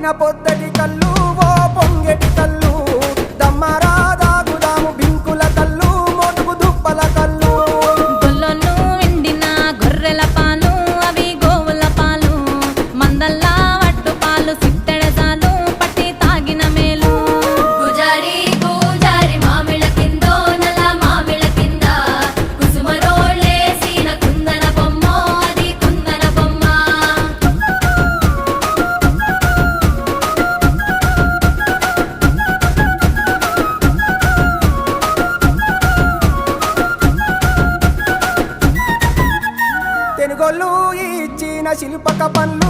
పొంగిన పొద్దటి కళ్ళు ఓ పొంగెటి కళ్ళు దమ్మరా దాగుదాము బింకుల కళ్ళు మోటుకు దుప్పల కళ్ళు గొల్లలు ఎండిన గొర్రెల పాలు అవి గోవుల పాలు మందల్లా వట్టు పాలు సిట్టెడసాలు పట్టి తాగిన మేలు గుజారి గుజారి మామిళ్ళ కిందో నల్ల మామిళ్ళ కింద కుసుమరోళ్ళేసిన కుందన బొమ్మ అది కుందన బొమ్మ తెనుగోళ్ళు ఇచ్చిన శిల్పక పనులు